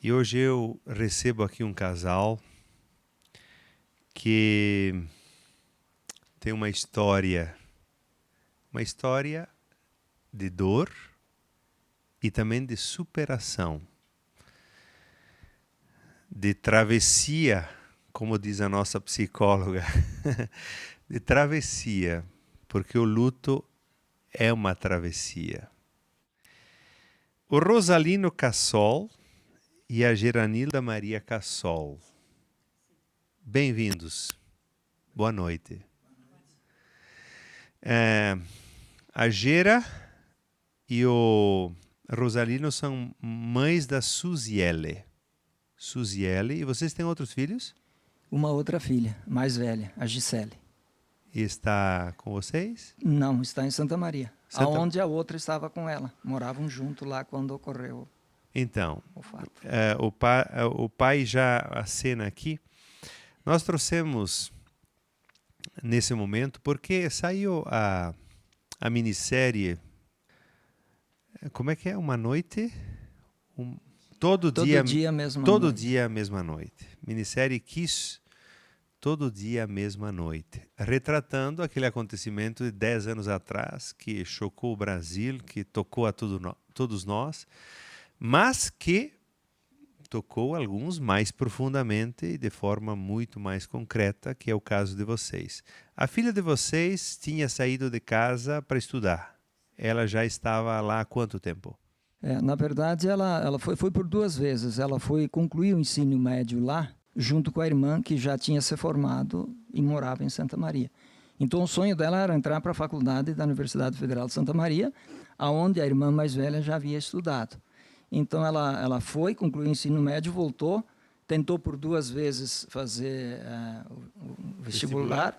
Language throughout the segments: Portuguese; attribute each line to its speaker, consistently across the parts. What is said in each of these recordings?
Speaker 1: E hoje eu recebo aqui um casal que tem uma história de dor e também de superação, de travessia, como diz a nossa psicóloga, de travessia, porque o luto é uma travessia. O Rosalino Cassol e a Geranilda Maria Cassol. Bem-vindos. Boa noite. A Gera e o Rosalino são mães da Suziele. E vocês têm outros filhos?
Speaker 2: Uma outra filha, mais velha, a Gisele.
Speaker 1: E está com vocês?
Speaker 2: Não, está em Santa Maria, aonde a outra estava com ela. Moravam junto lá quando ocorreu
Speaker 1: então,
Speaker 2: o fato.
Speaker 1: O pai já acena aqui. Nós trouxemos nesse momento porque saiu a minissérie. Como é que é? Uma noite? Todo dia a mesma noite. Minissérie Kiss, Todo Dia a Mesma Noite. Retratando aquele acontecimento de 10 anos atrás que chocou o Brasil, que tocou a todos nós, mas que tocou alguns mais profundamente e de forma muito mais concreta, que é o caso de vocês. A filha de vocês tinha saído de casa para estudar. Ela já estava lá há quanto tempo?
Speaker 2: Na verdade, ela foi por 2 vezes. Ela foi concluir o ensino médio lá, junto com a irmã que já tinha se formado e morava em Santa Maria. Então, o sonho dela era entrar para a faculdade da Universidade Federal de Santa Maria, aonde a irmã mais velha já havia estudado. Então, ela foi, concluiu o ensino médio, voltou, tentou por 2 vezes fazer o vestibular,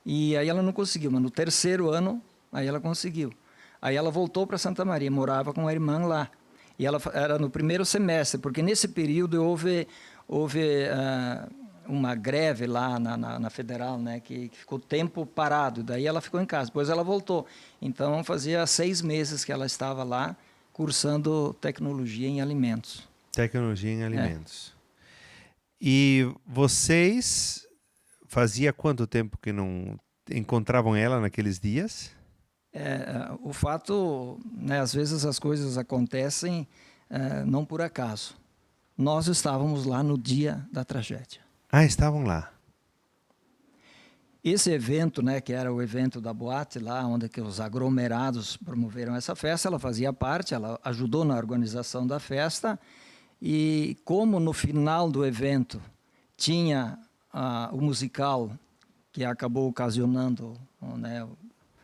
Speaker 2: e aí ela não conseguiu, mas no 3º ano, aí ela conseguiu. Aí ela voltou para Santa Maria, morava com a irmã lá. E ela era no 1º semestre, porque nesse período houve uma greve lá na Federal, né, que ficou tempo parado. Daí ela ficou em casa, depois ela voltou. Então fazia 6 meses que ela estava lá, cursando tecnologia em alimentos.
Speaker 1: Tecnologia em alimentos. E vocês, fazia quanto tempo que não encontravam ela naqueles dias?
Speaker 2: O fato, né, às vezes as coisas acontecem não por acaso. Nós estávamos lá no dia da tragédia.
Speaker 1: Ah, estavam lá.
Speaker 2: Esse evento, né, que era o evento da boate lá, onde que os aglomerados promoveram essa festa, ela fazia parte, ela ajudou na organização da festa. E como no final do evento tinha o musical que acabou ocasionando, né,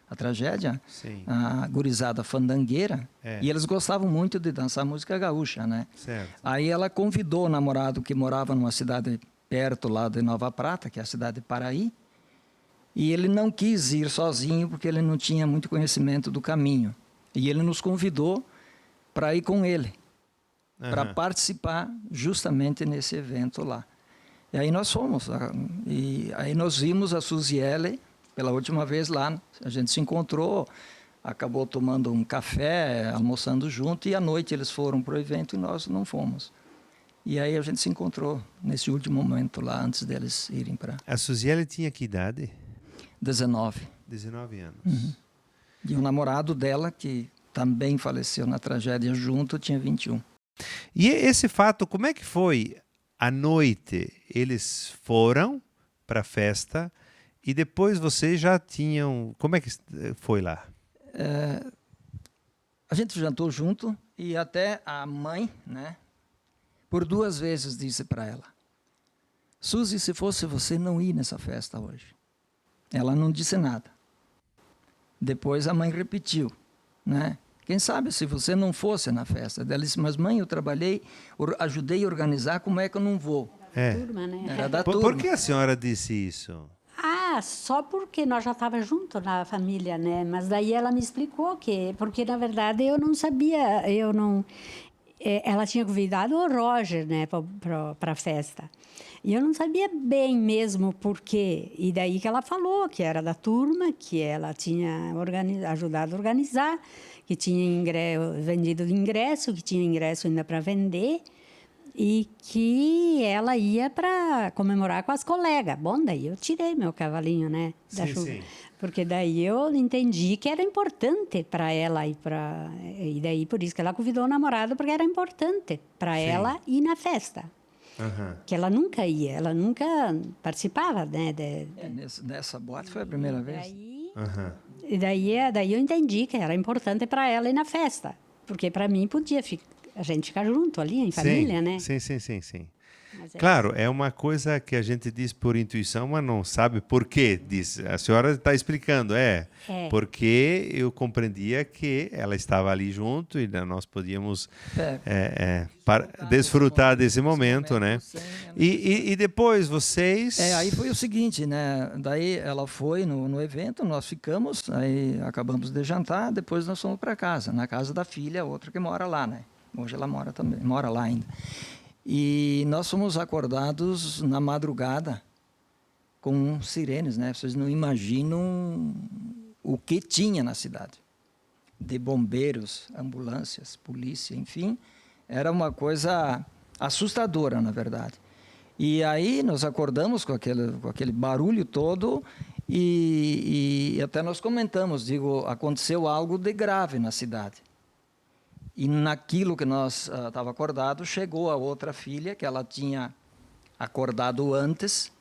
Speaker 2: a tragédia,
Speaker 1: Sim.
Speaker 2: A gurizada fandangueira, e eles gostavam muito de dançar música gaúcha, né?
Speaker 1: Certo.
Speaker 2: Aí ela convidou o namorado que morava numa cidade perto lá de Nova Prata, que é a cidade de Paraí, e ele não quis ir sozinho porque ele não tinha muito conhecimento do caminho. E ele nos convidou para ir com ele, para participar justamente nesse evento lá. E aí nós fomos, e aí nós vimos a Suziele pela última vez lá. A gente se encontrou, acabou tomando um café, almoçando junto, e à noite eles foram para o evento e nós não fomos. E aí a gente se encontrou nesse último momento lá, antes deles irem para...
Speaker 1: A Suziele tinha que idade?
Speaker 2: 19.
Speaker 1: 19 anos.
Speaker 2: Uhum. E o namorado dela, que também faleceu na tragédia junto, tinha 21.
Speaker 1: E esse fato, como é que foi? À noite, eles foram para a festa e depois vocês já tinham... Como é que foi lá?
Speaker 2: A gente jantou junto e até a mãe, né, por 2 vezes disse para ela: Suzy, se fosse você, não ia nessa festa hoje. Ela não disse nada. Depois a mãe repetiu, né? Quem sabe se você não fosse na festa? Ela disse: mas mãe, eu trabalhei, ajudei a organizar, como é que eu não vou?
Speaker 3: Era da turma, né?
Speaker 2: Era da turma.
Speaker 1: Por que a senhora disse isso?
Speaker 3: Só porque nós já estávamos juntos na família, né? Mas daí ela me explicou que... Porque, na verdade, eu não sabia, ela tinha convidado o Roger, né, para a festa. E eu não sabia bem mesmo por quê. E daí que ela falou que era da turma, que ela tinha ajudado a organizar, que tinha vendido ingresso, que tinha ingresso ainda para vender. e que ela ia para comemorar com as colegas. Bom, daí eu tirei meu cavalinho, né, da
Speaker 1: Sim,
Speaker 3: chuva.
Speaker 1: sim.
Speaker 3: Porque daí eu entendi que era importante para ela e daí por isso que ela convidou o namorado, porque era importante para
Speaker 1: Sim.
Speaker 3: ela ir na festa.
Speaker 1: Aham.
Speaker 3: Que ela nunca ia, ela nunca participava, né?
Speaker 2: Nessa boate foi a primeira vez.
Speaker 1: Aham.
Speaker 3: Daí eu entendi que era importante para ela ir na festa, porque para mim podia a gente ficar junto ali em família,
Speaker 1: Sim.
Speaker 3: né?
Speaker 1: Sim.
Speaker 3: Mas
Speaker 1: Claro, é uma coisa que a gente diz por intuição, mas não sabe por quê. Diz, a senhora está explicando, porque eu compreendia que ela estava ali junto e nós podíamos desfrutar desse momento, né? E depois vocês...
Speaker 2: Aí foi o seguinte, né? Daí ela foi no evento, nós ficamos, aí acabamos de jantar, depois nós fomos para casa, na casa da filha, outra que mora lá, né? Hoje ela mora também, mora lá ainda. E nós fomos acordados na madrugada com sirenes, né? Vocês não imaginam o que tinha na cidade. De bombeiros, ambulâncias, polícia, enfim. Era uma coisa assustadora, na verdade. E aí nós acordamos com aquele barulho todo e até nós comentamos, aconteceu algo de grave na cidade. E naquilo que nós estava acordado, chegou a outra filha, que ela tinha acordado antes,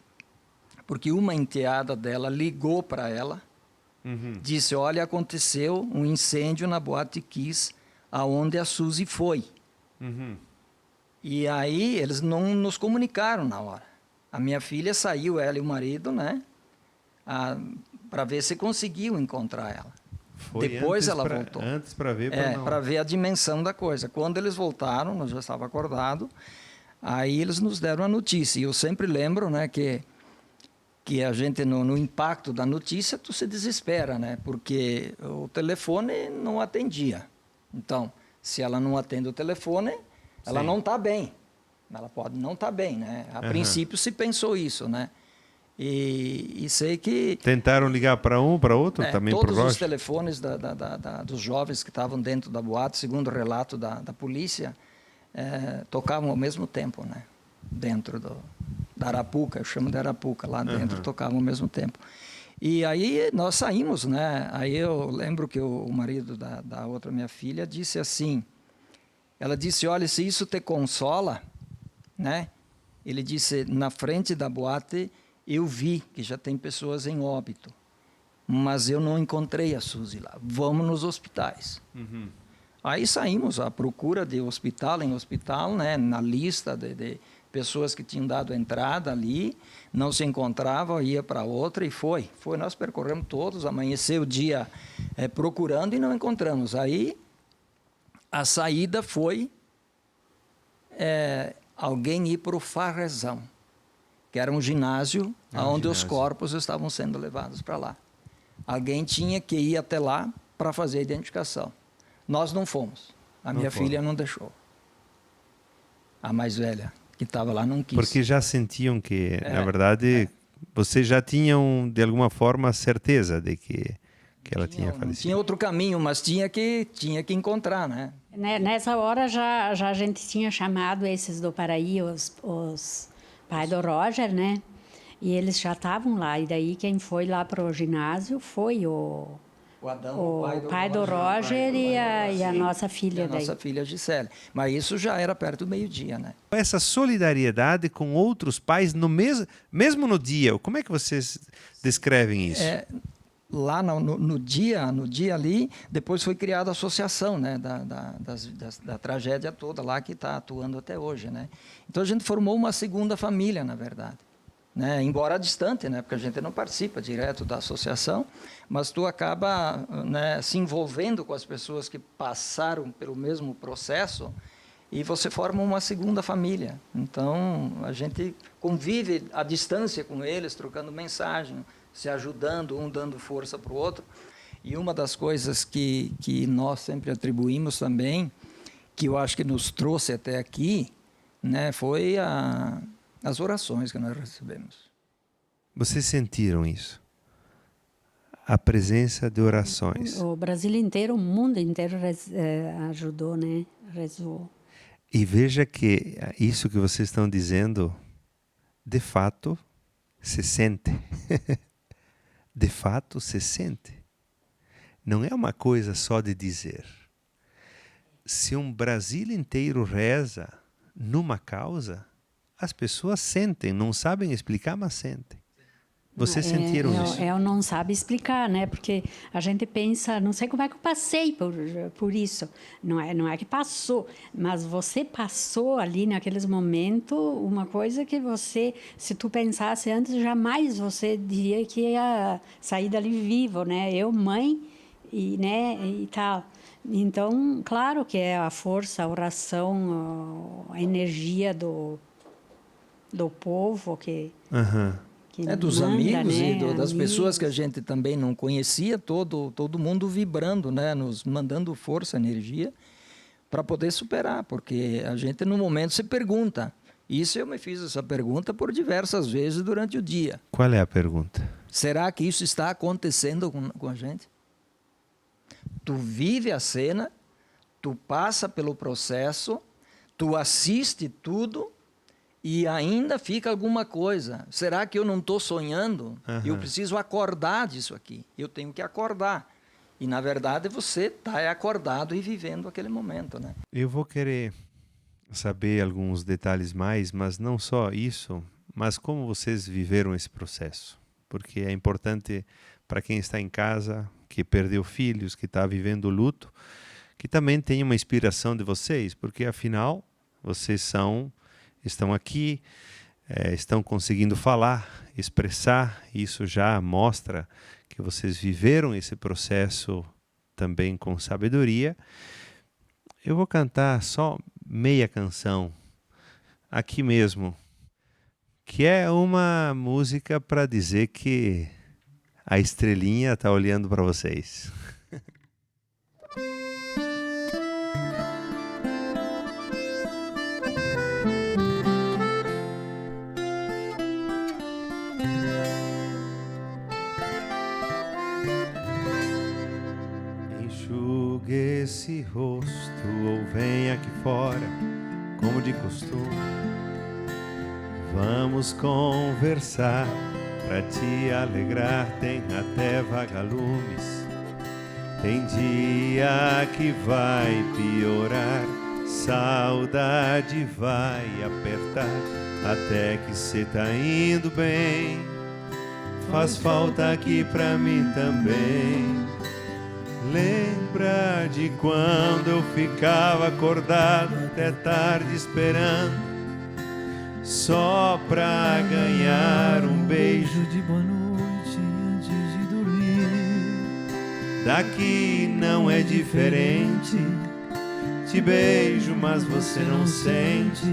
Speaker 2: porque uma enteada dela ligou para ela, disse, olha, aconteceu um incêndio na Boate Kiss, aonde a Suzy foi. E aí eles não nos comunicaram na hora. A minha filha saiu, ela e o marido, né, para ver se conseguiu encontrar ela. Depois ela voltou.
Speaker 1: Antes para ver,
Speaker 2: para ver a dimensão da coisa. Quando eles voltaram, nós já estava acordado, aí eles nos deram a notícia. E eu sempre lembro, né, que a gente, no impacto da notícia, tu se desespera, né, porque o telefone não atendia. Então, se ela não atende o telefone, ela não está bem. Ela pode não estar bem, né? A princípio se pensou isso, né? E sei que...
Speaker 1: Tentaram ligar para um, para outro, também para o
Speaker 2: todos os telefones dos jovens que estavam dentro da boate, segundo o relato da polícia, tocavam ao mesmo tempo, né? Dentro da Arapuca, eu chamo de Arapuca, lá dentro tocavam ao mesmo tempo. E aí nós saímos, né? Aí eu lembro que o marido da outra minha filha disse assim, ela disse, olha, se isso te consola, né? Ele disse, na frente da boate... Eu vi que já tem pessoas em óbito, mas eu não encontrei a Suzy lá. Vamos nos hospitais. Aí saímos à procura de hospital em hospital, né, na lista de pessoas que tinham dado entrada ali, não se encontrava, ia para outra e foi. Nós percorremos todos, amanheceu o dia procurando e não encontramos. Aí a saída foi alguém ir para o Farrezão, que era um ginásio onde os corpos estavam sendo levados para lá. Alguém tinha que ir até lá para fazer a identificação. Nós não fomos. A minha filha não deixou. A mais velha, que estava lá, não quis.
Speaker 1: Porque já sentiam que, na verdade, vocês já tinham, de alguma forma, certeza de que ela tinha falecido.
Speaker 2: Não tinha outro caminho, mas tinha que encontrar, né?
Speaker 3: Nessa hora já a gente tinha chamado esses do Paraí, os pai do Roger, né? E eles já estavam lá. E daí quem foi lá para o ginásio foi o
Speaker 2: Adão,
Speaker 3: o pai do Roger e a nossa filha.
Speaker 2: A nossa filha Gisele. Mas isso já era perto do meio-dia, né?
Speaker 1: Essa solidariedade com outros pais, mesmo no dia, como é que vocês descrevem isso?
Speaker 2: Lá no dia ali, depois foi criada a associação, né, da tragédia toda lá, que está atuando até hoje, né? Então a gente formou uma segunda família, na verdade, né? Embora distante, né, porque a gente não participa direto da associação, mas tu acaba, né, se envolvendo com as pessoas que passaram pelo mesmo processo e você forma uma segunda família. Então a gente convive à distância com eles, trocando mensagem, se ajudando, um dando força para o outro. E uma das coisas que nós sempre atribuímos também, que eu acho que nos trouxe até aqui, né, foi as orações que nós recebemos.
Speaker 1: Vocês sentiram isso? A presença de orações.
Speaker 3: O Brasil inteiro, o mundo inteiro ajudou, né? Rezou.
Speaker 1: E veja que isso que vocês estão dizendo, de fato, se sente. De fato, se sente. Não é uma coisa só de dizer. Se um Brasil inteiro reza numa causa, as pessoas sentem, não sabem explicar, mas sentem. Vocês sentiram isso?
Speaker 3: Eu não sabe explicar, né? Porque a gente pensa, não sei como é que eu passei por isso. Não é que passou, mas você passou ali naqueles momentos uma coisa que você, se tu pensasse antes, jamais você diria que ia sair dali vivo, né? Eu, mãe, e tal. Então, claro que é a força, a oração, a energia do povo que...
Speaker 2: Dos
Speaker 3: manda,
Speaker 2: amigos,
Speaker 3: né?
Speaker 2: e das pessoas que a gente também não conhecia, todo mundo vibrando, né? Nos mandando força, energia, para poder superar, porque a gente no momento se pergunta. Isso eu me fiz essa pergunta por diversas vezes durante o dia.
Speaker 1: Qual é a pergunta?
Speaker 2: Será que isso está acontecendo com a gente? Tu vive a cena, tu passa pelo processo, tu assiste tudo, e ainda fica alguma coisa. Será que eu não estou sonhando? Eu preciso acordar disso aqui. Eu tenho que acordar. E, na verdade, você está acordado e vivendo aquele momento, né?
Speaker 1: Eu vou querer saber alguns detalhes mais, mas não só isso, mas como vocês viveram esse processo. Porque é importante para quem está em casa, que perdeu filhos, que está vivendo o luto, que também tenha uma inspiração de vocês, porque, afinal, vocês estão aqui, estão conseguindo falar, expressar, isso já mostra que vocês viveram esse processo também com sabedoria. Eu vou cantar só meia canção, aqui mesmo, que é uma música para dizer que a estrelinha está olhando para vocês. Enxugue esse rosto ou venha aqui fora, como de costume. Vamos conversar, pra te alegrar, tem até vagalumes. Tem dia que vai piorar, saudade vai apertar, até que cê tá indo bem. Faz falta aqui pra mim também. Lembra de quando eu ficava acordado até tarde esperando, só pra ganhar um beijo de boa noite antes de dormir. Daqui não é diferente, te beijo mas você não sente.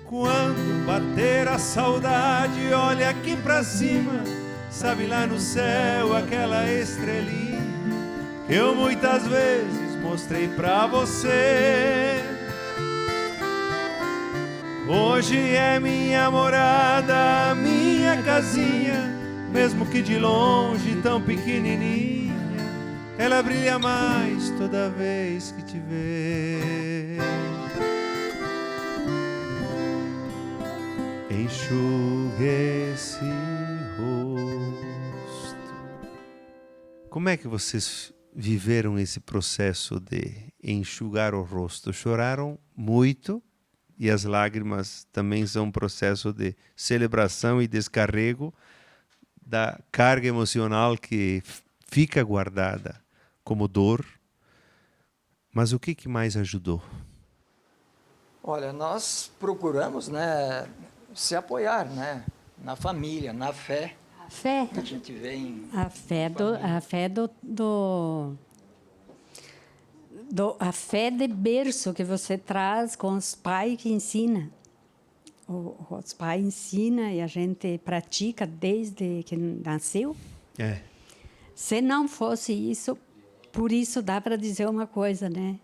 Speaker 1: Quando bater a saudade, olha aqui pra cima, sabe lá no céu aquela estrelinha que eu muitas vezes mostrei pra você. Hoje é minha morada, minha casinha, mesmo que de longe tão pequenininha, ela brilha mais toda vez que te vê. Enxugue esse rosto. Como é que vocês viveram esse processo de enxugar o rosto? Choraram muito? E as lágrimas também são um processo de celebração e descarrego da carga emocional que fica guardada como dor. Mas o que mais ajudou?
Speaker 2: Olha, nós procuramos, né, se apoiar, né, na família, na fé.
Speaker 3: A fé.
Speaker 2: A gente vem.
Speaker 3: A fé de berço que você traz com os pais que ensinam. Os pais ensinam e a gente pratica desde que nasceu.
Speaker 1: É.
Speaker 3: Se não fosse isso, por isso dá para dizer uma coisa, né?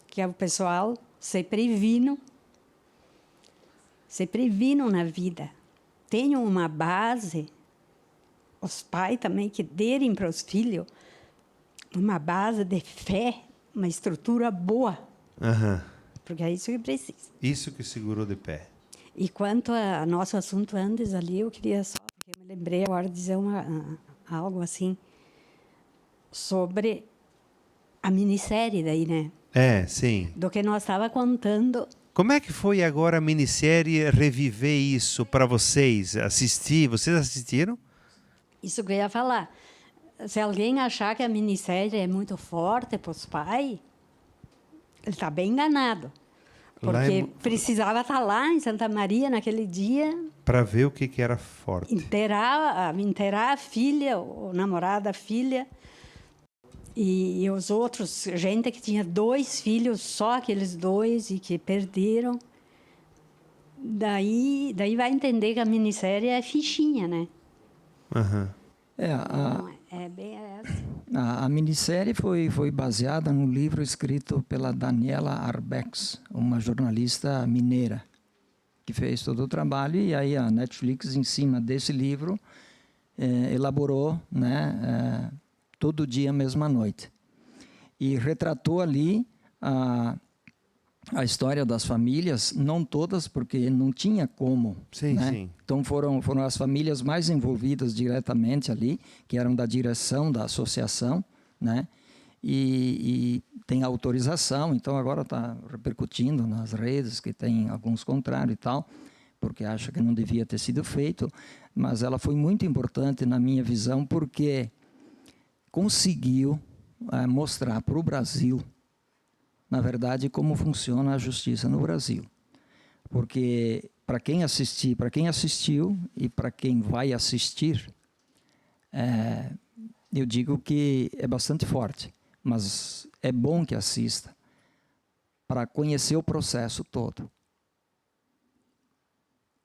Speaker 3: Que o pessoal se previnam na vida. Tenham uma base, os pais também que derem para os filhos uma base de fé, uma estrutura boa,
Speaker 1: Aham.
Speaker 3: porque é isso que precisa.
Speaker 1: Isso que segurou de pé.
Speaker 3: E quanto ao nosso assunto antes ali, eu queria só, porque eu me lembrei agora de dizer algo assim, sobre a minissérie daí, né?
Speaker 1: É, sim.
Speaker 3: Do que nós estava contando.
Speaker 1: Como é que foi agora a minissérie reviver isso para vocês? Assistir? Vocês assistiram?
Speaker 3: Isso que eu ia falar. Se alguém achar que a minissérie é muito forte para os pais, ele está bem enganado. Porque precisava estar lá em Santa Maria naquele dia.
Speaker 1: Para ver o que era forte.
Speaker 3: Inteirar a filha, o namorado da filha. E os outros, gente que tinha 2 filhos, só aqueles 2, e que perderam. Daí vai entender que a minissérie é fichinha, né?
Speaker 1: Aham.
Speaker 3: Não, é bem essa.
Speaker 2: A minissérie foi baseada num livro escrito pela Daniela Arbex, uma jornalista mineira, que fez todo o trabalho, e aí a Netflix, em cima desse livro, elaborou, né, todo dia, mesma noite. E retratou ali a história das famílias, não todas, porque não tinha como.
Speaker 1: Sim,
Speaker 2: né?
Speaker 1: sim.
Speaker 2: Então foram as famílias mais envolvidas diretamente ali, que eram da direção da associação, né? E tem autorização, então agora está repercutindo nas redes que tem alguns contrários e tal, porque acha que não devia ter sido feito, mas ela foi muito importante na minha visão, porque conseguiu mostrar para o Brasil, na verdade, como funciona a justiça no Brasil. Porque para quem assistiu e para quem vai assistir, eu digo que é bastante forte, mas é bom que assista para conhecer o processo todo.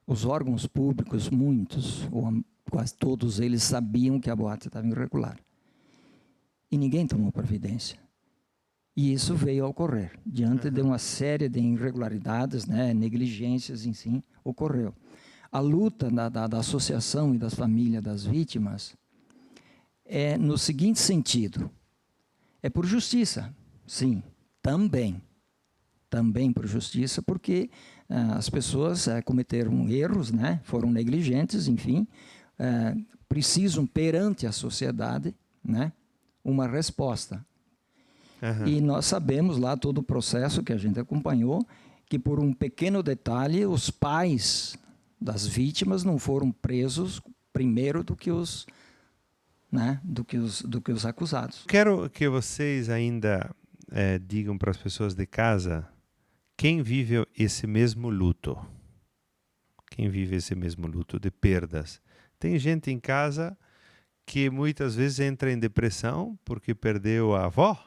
Speaker 2: Os órgãos públicos, muitos, ou quase todos eles, sabiam que a boate estava irregular. E ninguém tomou providência. E isso veio a ocorrer. Diante de uma série de irregularidades, né, negligências, enfim, ocorreu. A luta da associação e das famílias das vítimas é no seguinte sentido: é por justiça, sim, também por justiça, porque as pessoas cometeram erros, né, foram negligentes, enfim, precisam perante a sociedade, né, uma resposta.
Speaker 1: Aham.
Speaker 2: E nós sabemos lá todo o processo que a gente acompanhou, que por um pequeno detalhe, os pais das vítimas não foram presos primeiro do que os, né, do que os acusados.
Speaker 1: Quero que vocês ainda digam para as pessoas de casa quem vive esse mesmo luto. Quem vive esse mesmo luto de perdas. Tem gente em casa que muitas vezes entra em depressão porque perdeu a avó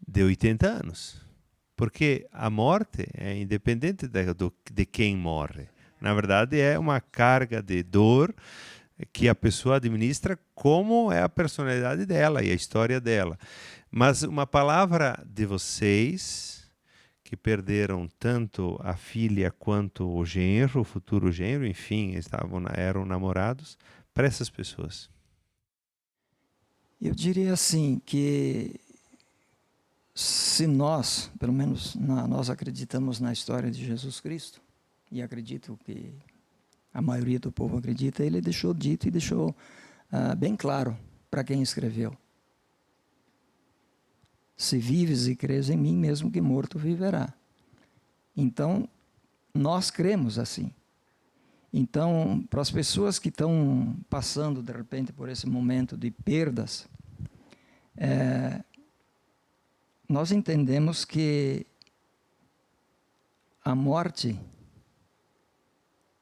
Speaker 1: de 80 anos. Porque a morte é independente de quem morre. Na verdade, é uma carga de dor que a pessoa administra como é a personalidade dela e a história dela. Mas uma palavra de vocês que perderam tanto a filha quanto o genro, o futuro genro, enfim, eram namorados, para essas pessoas.
Speaker 2: Eu diria assim que se nós, pelo menos nós acreditamos na história de Jesus Cristo, e acredito que a maioria do povo acredita, ele deixou dito e deixou bem claro para quem escreveu. Se vives e crês em mim, mesmo que morto viverá. Então, nós cremos assim. Então, para as pessoas que estão passando, de repente, por esse momento de perdas, nós entendemos que a morte,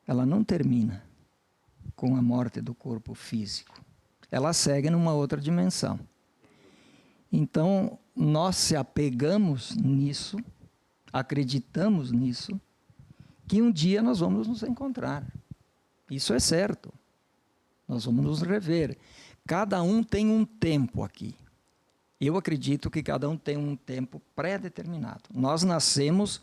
Speaker 2: ela não termina com a morte do corpo físico. Ela segue numa outra dimensão. Então, nós se apegamos nisso, acreditamos nisso, que um dia nós vamos nos encontrar. Isso é certo. Nós vamos nos rever. Cada um tem um tempo aqui. Eu acredito que cada um tem um tempo pré-determinado. Nós nascemos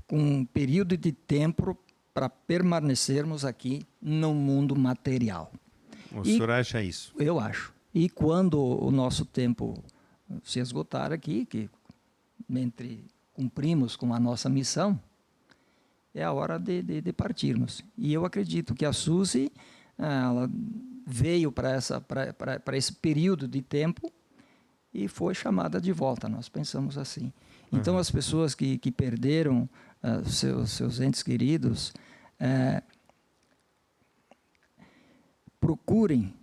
Speaker 2: com um período de tempo para permanecermos aqui no mundo material.
Speaker 1: O senhor acha isso?
Speaker 2: Eu acho. E quando o nosso tempo se esgotar aqui, que entre cumprimos com a nossa missão, é a hora de partirmos. E eu acredito que a Suzy, ela veio para esse período de tempo e foi chamada de volta, nós pensamos assim. Então, as pessoas que perderam seus entes queridos, procurem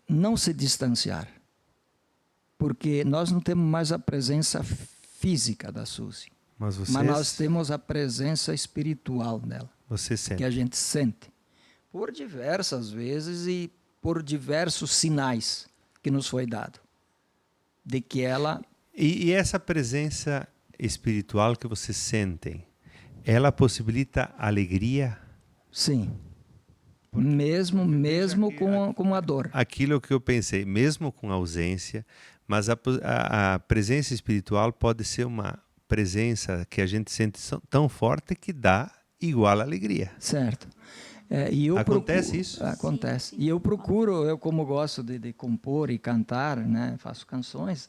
Speaker 2: não se distanciar, porque nós não temos mais a presença física da Suzy,
Speaker 1: Mas
Speaker 2: nós temos a presença espiritual dela,
Speaker 1: você sente.
Speaker 2: que a gente sente, por diversas vezes e por diversos sinais que nos foi dado, de que ela...
Speaker 1: E essa presença espiritual que vocês sentem, ela possibilita alegria?
Speaker 2: Sim. Mesmo com a dor.
Speaker 1: Aquilo que eu pensei, mesmo com ausência, mas a presença espiritual pode ser uma presença que a gente sente tão forte que dá igual alegria.
Speaker 2: Certo.
Speaker 1: Acontece isso?
Speaker 2: Acontece. E eu procuro, eu como gosto de compor e cantar, né, faço canções,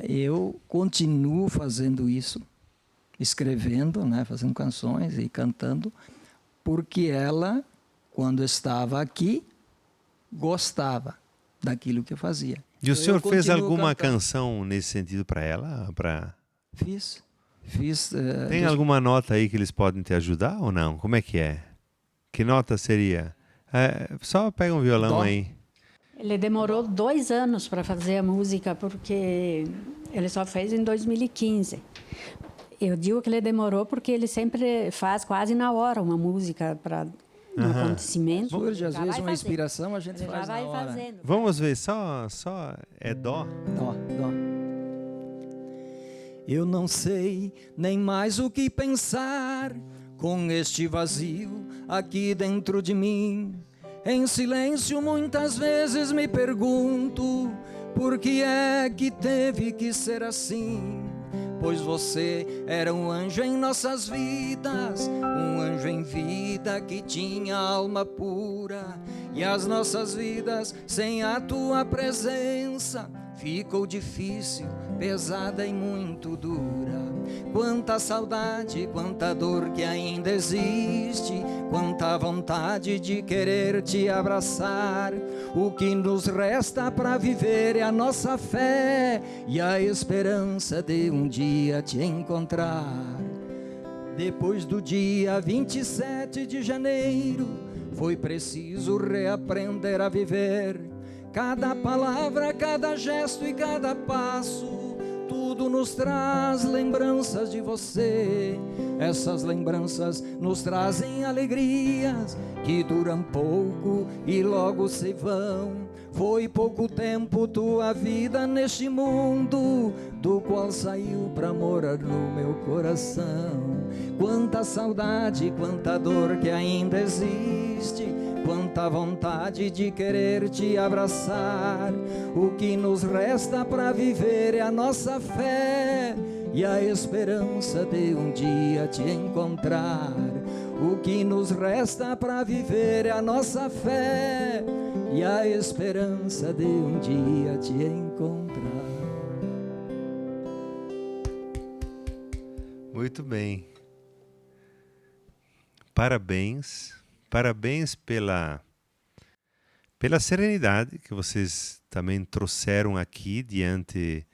Speaker 2: eu continuo fazendo isso, escrevendo, né, fazendo canções e cantando, porque ela, quando estava aqui, gostava daquilo que eu fazia.
Speaker 1: E o senhor fez alguma
Speaker 2: cantando.
Speaker 1: canção nesse sentido para ela?
Speaker 2: Fiz.
Speaker 1: Tem alguma nota aí que eles podem te ajudar ou não? Como é que é? Que nota seria? Só pega um violão
Speaker 2: Dó.
Speaker 1: aí.
Speaker 3: Ele demorou 2 anos para fazer a música, porque ele só fez em 2015. Eu digo que ele demorou porque ele sempre faz quase na hora uma música para um acontecimento.
Speaker 2: Surge às
Speaker 3: Já
Speaker 2: vezes
Speaker 3: vai
Speaker 2: uma
Speaker 3: fazer.
Speaker 2: inspiração, a gente
Speaker 3: Ele
Speaker 2: faz
Speaker 3: já vai
Speaker 2: na hora.
Speaker 3: fazendo.
Speaker 1: Vamos ver, só é dó?
Speaker 2: Dó. Eu não sei nem mais o que pensar com este vazio aqui dentro de mim. Em silêncio muitas vezes me pergunto por que é que teve que ser assim. Pois você era um anjo em nossas vidas, um anjo em vida que tinha alma pura. E as nossas vidas sem a tua presença ficou difícil, pesada e muito dura. Quanta saudade, quanta dor que ainda existe, quanta vontade de querer te abraçar. O que nos resta para viver é a nossa fé e a esperança de um dia te encontrar. Depois do dia 27 de janeiro, foi preciso reaprender a viver. Cada palavra, cada gesto e cada passo, tudo nos traz lembranças de você. Essas lembranças nos trazem alegrias que duram pouco e logo se vão. Foi pouco tempo tua vida neste mundo, do qual saiu pra morar no meu coração. Quanta saudade, quanta dor que ainda existe, quanta vontade de querer te abraçar. O que nos resta para viver é a nossa fé e a esperança de um dia te encontrar. O que nos resta para viver é a nossa fé e a esperança de um dia te encontrar.
Speaker 1: Muito bem. Parabéns. Parabéns pela serenidade que vocês também trouxeram aqui diante.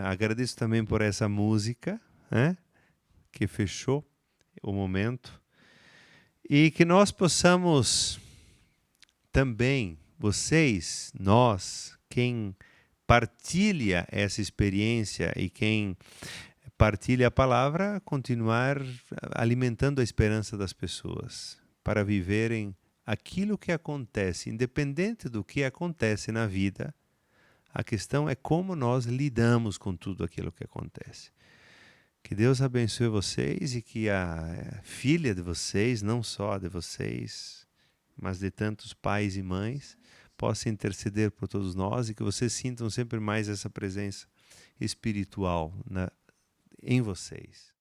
Speaker 1: Agradeço também por essa música, né, que fechou o momento. E que nós possamos também, vocês, nós, quem partilha essa experiência e quem partilha a palavra, continuar alimentando a esperança das pessoas para viverem aquilo que acontece, independente do que acontece na vida. A questão é como nós lidamos com tudo aquilo que acontece. Que Deus abençoe vocês e que a filha de vocês, não só a de vocês, mas de tantos pais e mães, possa interceder por todos nós e que vocês sintam sempre mais essa presença espiritual em vocês.